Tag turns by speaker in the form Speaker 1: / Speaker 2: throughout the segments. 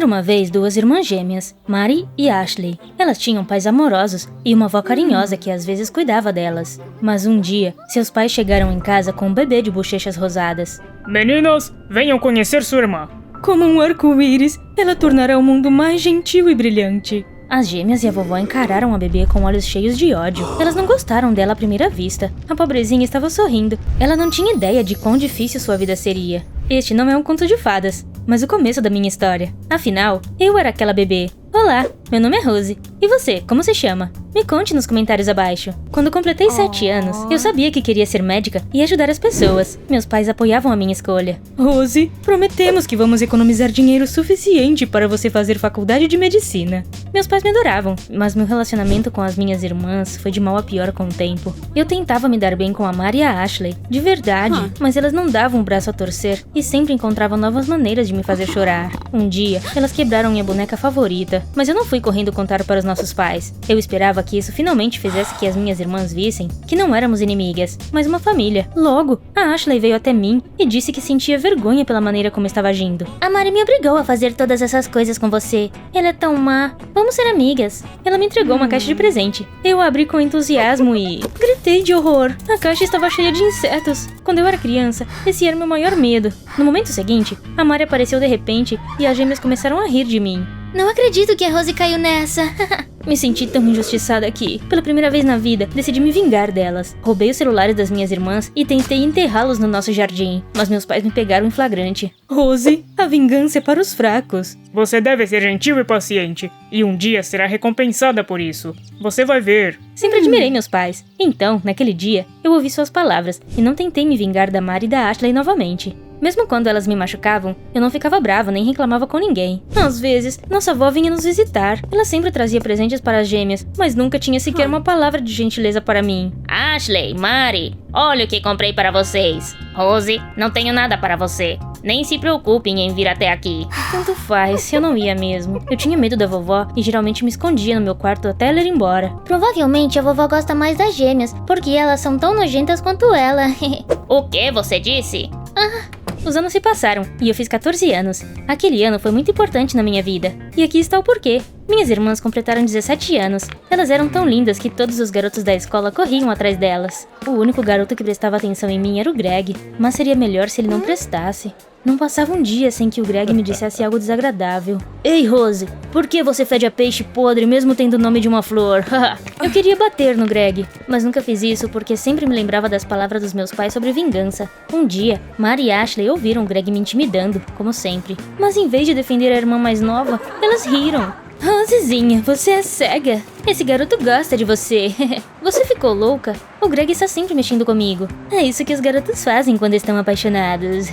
Speaker 1: Era uma vez duas irmãs gêmeas, Mari e Ashley. Elas tinham pais amorosos e uma avó carinhosa que às vezes cuidava delas. Mas um dia, seus pais chegaram em casa com um bebê de bochechas rosadas.
Speaker 2: Meninas, venham conhecer sua irmã.
Speaker 3: Como um arco-íris, ela tornará o mundo mais gentil e brilhante.
Speaker 1: As gêmeas e a vovó encararam a bebê com olhos cheios de ódio. Elas não gostaram dela à primeira vista. A pobrezinha estava sorrindo. Ela não tinha ideia de quão difícil sua vida seria. Este não é um conto de fadas, mas o começo da minha história. Afinal, eu era aquela bebê. Olá, meu nome é Rose. E você, como se chama? Me conte nos comentários abaixo. Quando completei 7 anos, eu sabia que queria ser médica e ajudar as pessoas. Meus pais apoiavam a minha escolha.
Speaker 3: Rose, prometemos que vamos economizar dinheiro suficiente para você fazer faculdade de medicina.
Speaker 1: Meus pais me adoravam, mas meu relacionamento com as minhas irmãs foi de mal a pior com o tempo. Eu tentava me dar bem com a Mari e a Ashley, de verdade, mas elas não davam o braço a torcer e sempre encontravam novas maneiras de me fazer chorar. Um dia, elas quebraram minha boneca favorita, mas eu não fui correndo contar para os nossos pais. Eu esperava que isso finalmente fizesse que as minhas irmãs vissem que não éramos inimigas, mas uma família. Logo, a Ashley veio até mim e disse que sentia vergonha pela maneira como estava agindo. A Mari me obrigou a fazer todas essas coisas com você. Ela é tão má. Vamos ser amigas. Ela me entregou uma caixa de presente. Eu a abri com entusiasmo e gritei de horror. A caixa estava cheia de insetos. Quando eu era criança, esse era meu maior medo. No momento seguinte, a Mari apareceu de repente e as gêmeas começaram a rir de mim.
Speaker 4: Não acredito que a Rose caiu nessa.
Speaker 1: Me senti tão injustiçada que, pela primeira vez na vida, decidi me vingar delas. Roubei os celulares das minhas irmãs e tentei enterrá-los no nosso jardim, mas meus pais me pegaram em flagrante.
Speaker 3: Rose, a vingança é para os fracos.
Speaker 2: Você deve ser gentil e paciente, e um dia será recompensada por isso. Você vai ver.
Speaker 1: Sempre admirei meus pais. Então, naquele dia, eu ouvi suas palavras e não tentei me vingar da Mari e da Ashley novamente. Mesmo quando elas me machucavam, eu não ficava brava nem reclamava com ninguém. Às vezes, nossa avó vinha nos visitar. Ela sempre trazia presentes para as gêmeas, mas nunca tinha sequer uma palavra de gentileza para mim.
Speaker 5: Ashley, Mari, olha o que comprei para vocês. Rose, não tenho nada para você. Nem se preocupem em vir até aqui.
Speaker 1: Tanto faz, eu não ia mesmo. Eu tinha medo da vovó e geralmente me escondia no meu quarto até ela ir embora.
Speaker 4: Provavelmente a vovó gosta mais das gêmeas, porque elas são tão nojentas quanto ela.
Speaker 5: O que você disse?
Speaker 1: Os anos se passaram e eu fiz 14 anos. Aquele ano foi muito importante na minha vida. E aqui está o porquê. Minhas irmãs completaram 17 anos. Elas eram tão lindas que todos os garotos da escola corriam atrás delas. O único garoto que prestava atenção em mim era o Greg, mas seria melhor se ele não prestasse. Não passava um dia sem que o Greg me dissesse algo desagradável. Ei, Rose, por que você fede a peixe podre mesmo tendo o nome de uma flor? Eu queria bater no Greg, mas nunca fiz isso porque sempre me lembrava das palavras dos meus pais sobre vingança. Um dia, Mari e Ashley ouviram o Greg me intimidando, como sempre. Mas em vez de defender a irmã mais nova, elas riram. Rosezinha, você é cega. Esse garoto gosta de você. Você ficou louca? O Greg está sempre mexendo comigo. É isso que os garotos fazem quando estão apaixonados.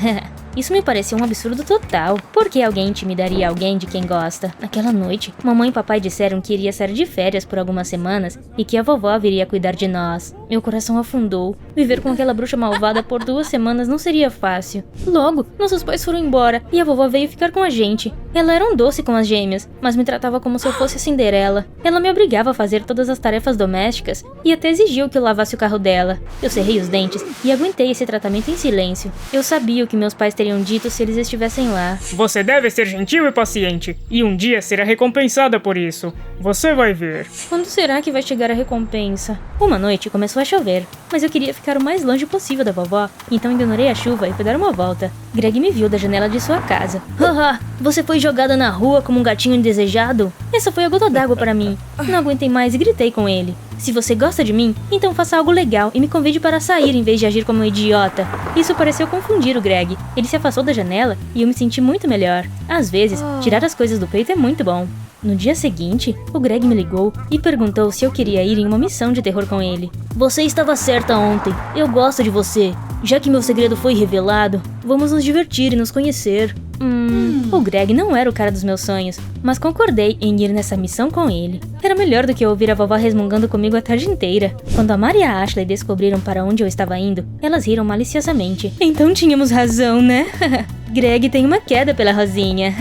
Speaker 1: Isso me pareceu um absurdo total. Por que alguém intimidaria alguém de quem gosta? Naquela noite, mamãe e papai disseram que iria sair de férias por algumas semanas e que a vovó viria cuidar de nós. Meu coração afundou. Viver com aquela bruxa malvada por 2 semanas não seria fácil. Logo, nossos pais foram embora e a vovó veio ficar com a gente. Ela era um doce com as gêmeas, mas me tratava como se eu fosse a Cinderela. Ela me obrigava a fazer todas as tarefas domésticas e até exigiu que eu lavasse o carro dela. Eu cerrei os dentes e aguentei esse tratamento em silêncio. Eu sabia o que meus pais teriam dito se eles estivessem lá.
Speaker 2: Você deve ser gentil e paciente, e um dia será recompensada por isso. Você vai ver.
Speaker 1: Quando será que vai chegar a recompensa? Uma noite começou a chover, mas eu queria ficar o mais longe possível da vovó, então ignorei a chuva e fui dar uma volta. Greg me viu da janela de sua casa. Haha, você foi jogada na rua como um gatinho indesejado? Essa foi a gota d'água para mim. Não aguentei mais e gritei com ele. Se você gosta de mim, então faça algo legal e me convide para sair em vez de agir como um idiota. Isso pareceu confundir o Greg. Ele se afastou da janela e eu me senti muito melhor. Às vezes, tirar as coisas do peito é muito bom. No dia seguinte, o Greg me ligou e perguntou se eu queria ir em uma missão de terror com ele. Você estava certa ontem. Eu gosto de você. Já que meu segredo foi revelado, vamos nos divertir e nos conhecer. O Greg não era o cara dos meus sonhos, mas concordei em ir nessa missão com ele. Era melhor do que ouvir a vovó resmungando comigo a tarde inteira. Quando a Mari e a Ashley descobriram para onde eu estava indo, elas riram maliciosamente. Então tínhamos razão, né? Greg tem uma queda pela Rosinha.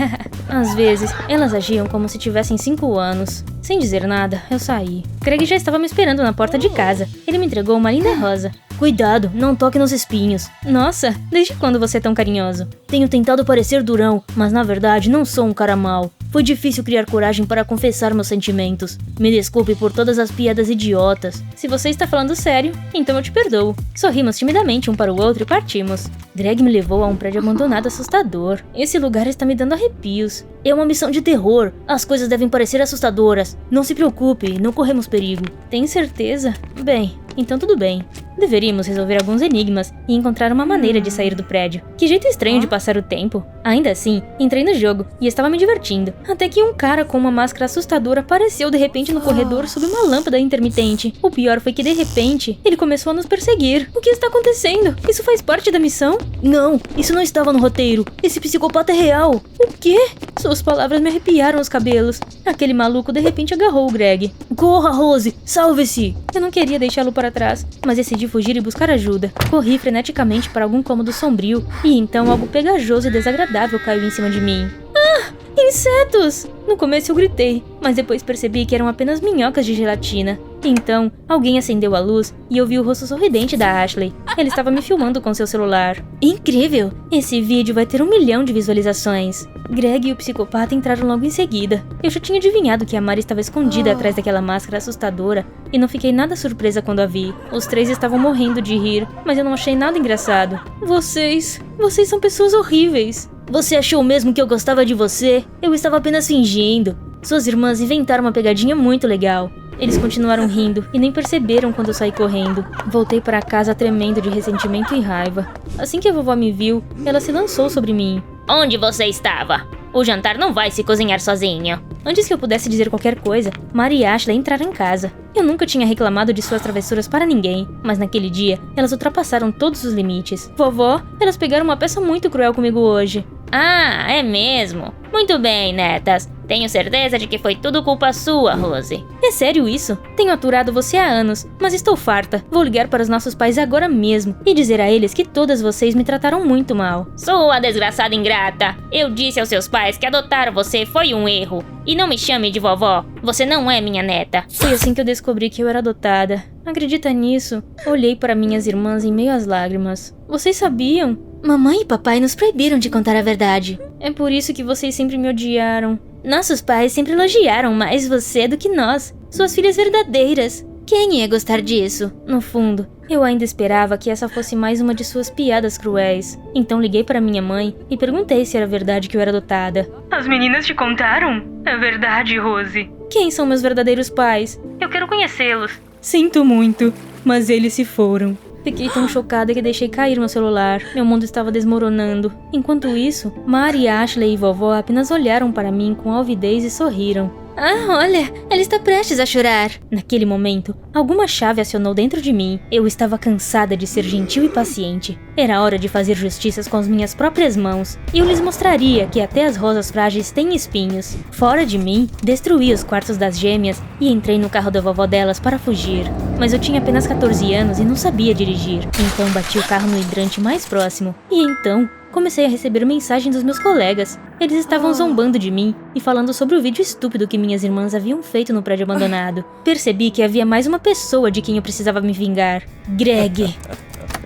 Speaker 1: Às vezes, elas agiam como se tivessem 5 anos. Sem dizer nada, eu saí. Greg já estava me esperando na porta de casa. Ele me entregou uma linda rosa. Cuidado, não toque nos espinhos. Nossa, desde quando você é tão carinhoso? Tenho tentado parecer durão, mas na verdade não sou um cara mau. Foi difícil criar coragem para confessar meus sentimentos. Me desculpe por todas as piadas idiotas. Se você está falando sério, então eu te perdoo. Sorrimos timidamente um para o outro e partimos. Greg me levou a um prédio abandonado assustador. Esse lugar está me dando arrepios. É uma missão de terror. As coisas devem parecer assustadoras. Não se preocupe, não corremos perigo. Tem certeza? Bem, então tudo bem. Deveríamos resolver alguns enigmas e encontrar uma maneira de sair do prédio. Que jeito estranho de passar o tempo. Ainda assim, entrei no jogo e estava me divertindo. Até que um cara com uma máscara assustadora apareceu de repente no corredor sob uma lâmpada intermitente. O pior foi que de repente, ele começou a nos perseguir. O que está acontecendo? Isso faz parte da missão? Não, isso não estava no roteiro. Esse psicopata é real. O quê? Suas palavras me arrepiaram os cabelos. Aquele maluco de repente agarrou o Greg. Corra, Rose! Salve-se! Eu não queria deixá-lo para trás, mas decidi fugir e buscar ajuda. Corri freneticamente para algum cômodo sombrio, e então algo pegajoso e desagradável caiu em cima de mim. Ah! Insetos! No começo eu gritei, mas depois percebi que eram apenas minhocas de gelatina. Então, alguém acendeu a luz e eu vi o rosto sorridente da Ashley. Ela estava me filmando com seu celular. Incrível! Esse vídeo vai ter 1 milhão de visualizações. Greg e o psicopata entraram logo em seguida. Eu já tinha adivinhado que a Mari estava escondida atrás daquela máscara assustadora e não fiquei nada surpresa quando a vi. Os três estavam morrendo de rir, mas eu não achei nada engraçado. Vocês são pessoas horríveis. Você achou mesmo que eu gostava de você? Eu estava apenas fingindo. Suas irmãs inventaram uma pegadinha muito legal. Eles continuaram rindo e nem perceberam quando eu saí correndo. Voltei para casa tremendo de ressentimento e raiva. Assim que a vovó me viu, ela se lançou sobre mim.
Speaker 5: Onde você estava? O jantar não vai se cozinhar sozinho.
Speaker 1: Antes que eu pudesse dizer qualquer coisa, Mari e Ashley entraram em casa. Eu nunca tinha reclamado de suas travessuras para ninguém, mas naquele dia, elas ultrapassaram todos os limites. Vovó, elas pegaram uma peça muito cruel comigo hoje.
Speaker 5: Ah, é mesmo? Muito bem, netas. Tenho certeza de que foi tudo culpa sua, Rose.
Speaker 1: É sério isso? Tenho aturado você há anos, mas estou farta. Vou ligar para os nossos pais agora mesmo e dizer a eles que todas vocês me trataram muito mal.
Speaker 5: Sua desgraçada ingrata. Eu disse aos seus pais que adotar você foi um erro. E não me chame de vovó. Você não é minha neta.
Speaker 1: Foi assim que eu descobri que eu era adotada. Acredita nisso? Olhei para minhas irmãs em meio às lágrimas. Vocês sabiam?
Speaker 4: Mamãe e papai nos proibiram de contar a verdade.
Speaker 1: É por isso que vocês sempre me odiaram.
Speaker 4: Nossos pais sempre elogiaram mais você do que nós, suas filhas verdadeiras. Quem ia gostar disso?
Speaker 1: No fundo, eu ainda esperava que essa fosse mais uma de suas piadas cruéis. Então liguei para minha mãe e perguntei se era verdade que eu era adotada.
Speaker 3: As meninas te contaram? É verdade, Rose.
Speaker 1: Quem são meus verdadeiros pais?
Speaker 3: Eu quero conhecê-los. Sinto muito, mas eles se foram.
Speaker 1: Fiquei tão chocada que deixei cair meu celular. Meu mundo estava desmoronando. Enquanto isso, Mari, Ashley e vovó apenas olharam para mim com alvidez e sorriram.
Speaker 4: Ah, olha, ela está prestes a chorar.
Speaker 1: Naquele momento, alguma chave acionou dentro de mim. Eu estava cansada de ser gentil e paciente. Era hora de fazer justiças com as minhas próprias mãos. Eu lhes mostraria que até as rosas frágeis têm espinhos. Fora de mim, destruí os quartos das gêmeas e entrei no carro da vovó delas para fugir. Mas eu tinha apenas 14 anos e não sabia dirigir. Então bati o carro no hidrante mais próximo. E então, comecei a receber mensagens dos meus colegas. Eles estavam zombando de mim e falando sobre o vídeo estúpido que minhas irmãs haviam feito no prédio abandonado. Percebi que havia mais uma pessoa de quem eu precisava me vingar. Greg.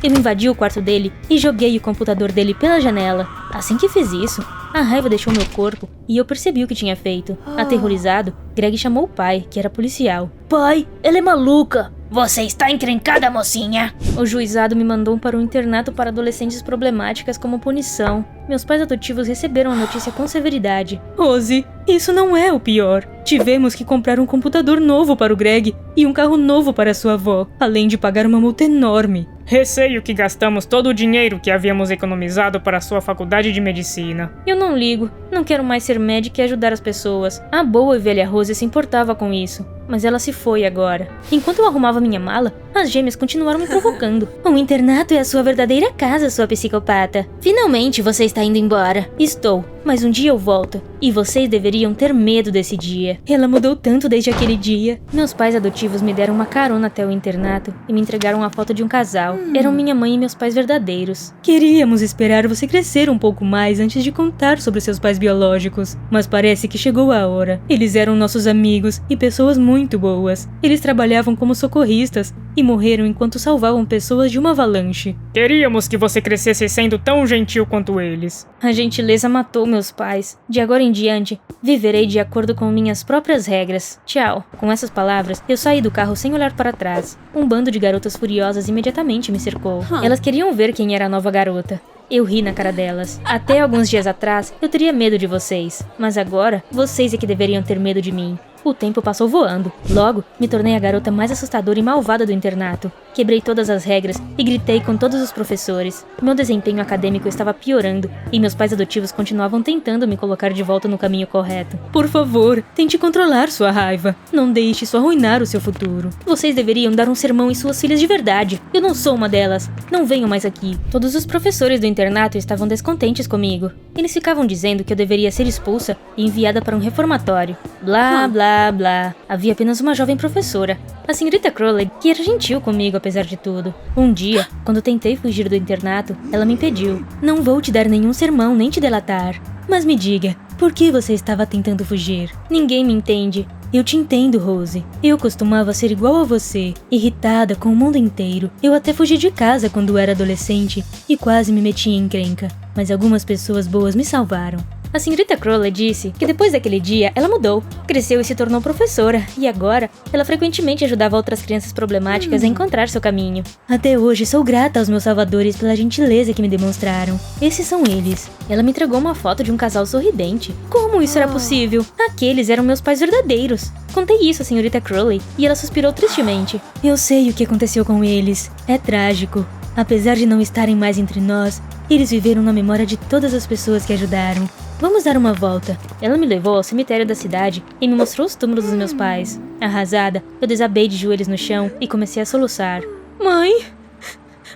Speaker 1: Eu invadi o quarto dele e joguei o computador dele pela janela. Assim que fiz isso, a raiva deixou meu corpo e eu percebi o que tinha feito. Aterrorizado, Greg chamou o pai, que era policial. Pai, ela é maluca!
Speaker 5: Você está encrencada, mocinha.
Speaker 1: O juizado me mandou para um internato para adolescentes problemáticas como punição. Meus pais adotivos receberam a notícia com severidade.
Speaker 3: Rose, isso não é o pior. Tivemos que comprar um computador novo para o Greg e um carro novo para sua avó, além de pagar uma multa enorme.
Speaker 2: Receio que gastamos todo o dinheiro que havíamos economizado para sua faculdade de medicina.
Speaker 1: Eu não ligo. Não quero mais ser médica e ajudar as pessoas. A boa e velha Rose se importava com isso. Mas ela se foi agora. Enquanto eu arrumava minha mala, as gêmeas continuaram me provocando.
Speaker 4: O internato é a sua verdadeira casa, sua psicopata. Finalmente você está indo embora.
Speaker 1: Estou, mas um dia eu volto. E vocês deveriam ter medo desse dia.
Speaker 3: Ela mudou tanto desde aquele dia.
Speaker 1: Meus pais adotivos me deram uma carona até o internato e me entregaram a foto de um casal. Eram minha mãe e meus pais verdadeiros.
Speaker 3: Queríamos esperar você crescer um pouco mais antes de contar sobre seus pais biológicos. Mas parece que chegou a hora. Eles eram nossos amigos e pessoas muito boas. Eles trabalhavam como socorristas e morreram enquanto salvavam pessoas de uma avalanche.
Speaker 2: Queríamos que você crescesse sendo tão gentil quanto eles.
Speaker 1: A gentileza matou meus pais. De agora em diante, viverei de acordo com minhas próprias regras. Tchau. Com essas palavras, eu saí do carro sem olhar para trás. Um bando de garotas furiosas imediatamente me cercou. Elas queriam ver quem era a nova garota. Eu ri na cara delas. Até alguns dias atrás, eu teria medo de vocês. Mas agora, vocês é que deveriam ter medo de mim. O tempo passou voando. Logo, me tornei a garota mais assustadora e malvada do internato. Quebrei todas as regras e gritei com todos os professores. Meu desempenho acadêmico estava piorando e meus pais adotivos continuavam tentando me colocar de volta no caminho correto.
Speaker 3: Por favor, tente controlar sua raiva. Não deixe isso arruinar o seu futuro.
Speaker 1: Vocês deveriam dar um sermão em suas filhas de verdade. Eu não sou uma delas. Não venham mais aqui. Todos os professores do internato estavam descontentes comigo. Eles ficavam dizendo que eu deveria ser expulsa e enviada para um reformatório. Blá, blá, blá. Havia apenas uma jovem professora, a senhorita Crowley, que era gentil comigo apesar de tudo. Um dia, quando tentei fugir do internato, ela me impediu. Não vou te dar nenhum sermão nem te delatar. Mas me diga, por que você estava tentando fugir? Ninguém me entende. Eu te entendo, Rose. Eu costumava ser igual a você, irritada com o mundo inteiro. Eu até fugi de casa quando era adolescente e quase me meti em encrenca. Mas algumas pessoas boas me salvaram. A senhorita Crowley disse que depois daquele dia ela mudou, cresceu e se tornou professora, e agora ela frequentemente ajudava outras crianças problemáticas a encontrar seu caminho. Até hoje sou grata aos meus salvadores pela gentileza que me demonstraram. Esses são eles. Ela me entregou uma foto de um casal sorridente. Como isso era possível? Aqueles eram meus pais verdadeiros. Contei isso à senhorita Crowley e ela suspirou tristemente. Eu sei o que aconteceu com eles. É trágico. Apesar de não estarem mais entre nós, eles viveram na memória de todas as pessoas que ajudaram. Vamos dar uma volta. Ela me levou ao cemitério da cidade e me mostrou os túmulos dos meus pais. Arrasada, eu desabei de joelhos no chão e comecei a soluçar.
Speaker 3: Mãe?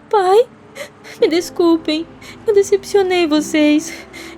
Speaker 3: Pai? Me desculpem. Eu decepcionei vocês.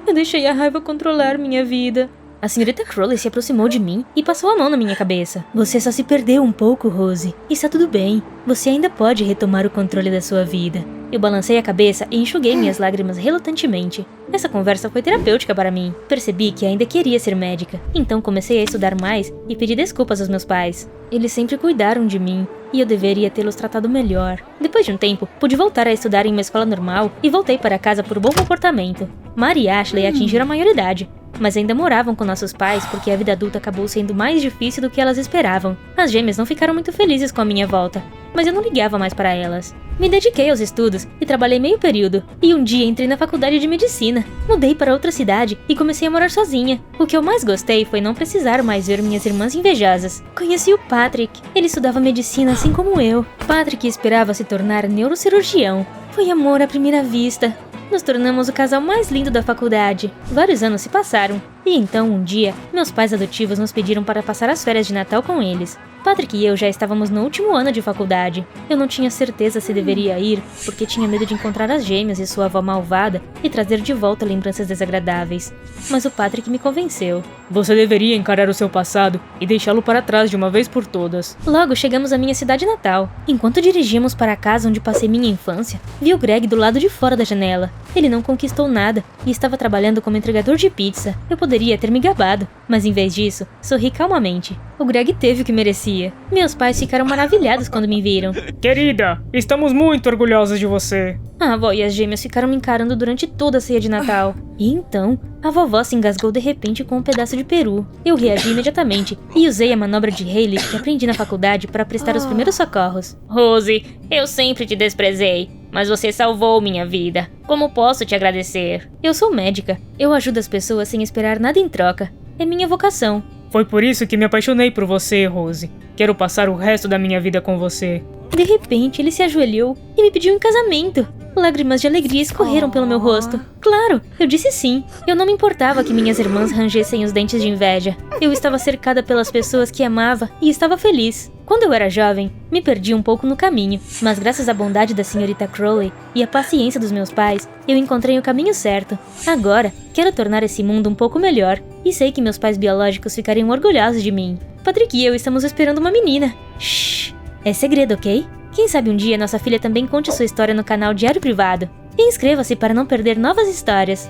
Speaker 3: Eu deixei a raiva controlar minha vida.
Speaker 1: A senhorita Crowley se aproximou de mim e passou a mão na minha cabeça. Você só se perdeu um pouco, Rose. Está tudo bem. Você ainda pode retomar o controle da sua vida. Eu balancei a cabeça e enxuguei minhas lágrimas relutantemente. Essa conversa foi terapêutica para mim. Percebi que ainda queria ser médica. Então comecei a estudar mais e pedi desculpas aos meus pais. Eles sempre cuidaram de mim e eu deveria tê-los tratado melhor. Depois de um tempo, pude voltar a estudar em uma escola normal e voltei para casa por bom comportamento. Mary e Ashley atingiram a maioridade, mas ainda moravam com nossos pais porque a vida adulta acabou sendo mais difícil do que elas esperavam. As gêmeas não ficaram muito felizes com a minha volta, mas eu não ligava mais para elas. Me dediquei aos estudos e trabalhei meio período, e um dia entrei na faculdade de medicina. Mudei para outra cidade e comecei a morar sozinha. O que eu mais gostei foi não precisar mais ver minhas irmãs invejosas. Conheci o Patrick. Ele estudava medicina assim como eu. Patrick esperava se tornar neurocirurgião. Foi amor à primeira vista. Nos tornamos o casal mais lindo da faculdade. Vários anos se passaram, e então um dia, meus pais adotivos nos pediram para passar as férias de Natal com eles. Patrick e eu já estávamos no último ano de faculdade. Eu não tinha certeza se deveria ir, porque tinha medo de encontrar as gêmeas e sua avó malvada e trazer de volta lembranças desagradáveis. Mas o Patrick me convenceu.
Speaker 2: Você deveria encarar o seu passado e deixá-lo para trás de uma vez por todas.
Speaker 1: Logo chegamos à minha cidade natal. Enquanto dirigíamos para a casa onde passei minha infância, vi o Greg do lado de fora da janela. Ele não conquistou nada e estava trabalhando como entregador de pizza. Eu poderia ter me gabado, mas em vez disso, sorri calmamente. O Greg teve o que merecia. Meus pais ficaram maravilhados quando me viram.
Speaker 2: Querida, estamos muito orgulhosos de você.
Speaker 1: A avó e as gêmeas ficaram me encarando durante toda a ceia de Natal. E então, a vovó se engasgou de repente com um pedaço de peru. Eu reagi imediatamente e usei a manobra de Hayley que aprendi na faculdade para prestar os primeiros socorros.
Speaker 5: Rose, eu sempre te desprezei, mas você salvou minha vida. Como posso te agradecer?
Speaker 1: Eu sou médica. Eu ajudo as pessoas sem esperar nada em troca. É minha vocação.
Speaker 2: Foi por isso que me apaixonei por você, Rose. Quero passar o resto da minha vida com você.
Speaker 1: De repente, ele se ajoelhou e me pediu em casamento. Lágrimas de alegria escorreram pelo meu rosto. Claro, eu disse sim. Eu não me importava que minhas irmãs rangessem os dentes de inveja. Eu estava cercada pelas pessoas que amava e estava feliz. Quando eu era jovem, me perdi um pouco no caminho, mas graças à bondade da senhorita Crowley e à paciência dos meus pais, eu encontrei o caminho certo. Agora, quero tornar esse mundo um pouco melhor e sei que meus pais biológicos ficariam orgulhosos de mim. Patrick e eu estamos esperando uma menina. Shhh, é segredo, ok? Quem sabe um dia nossa filha também conte sua história no canal Diário Privado. E inscreva-se para não perder novas histórias.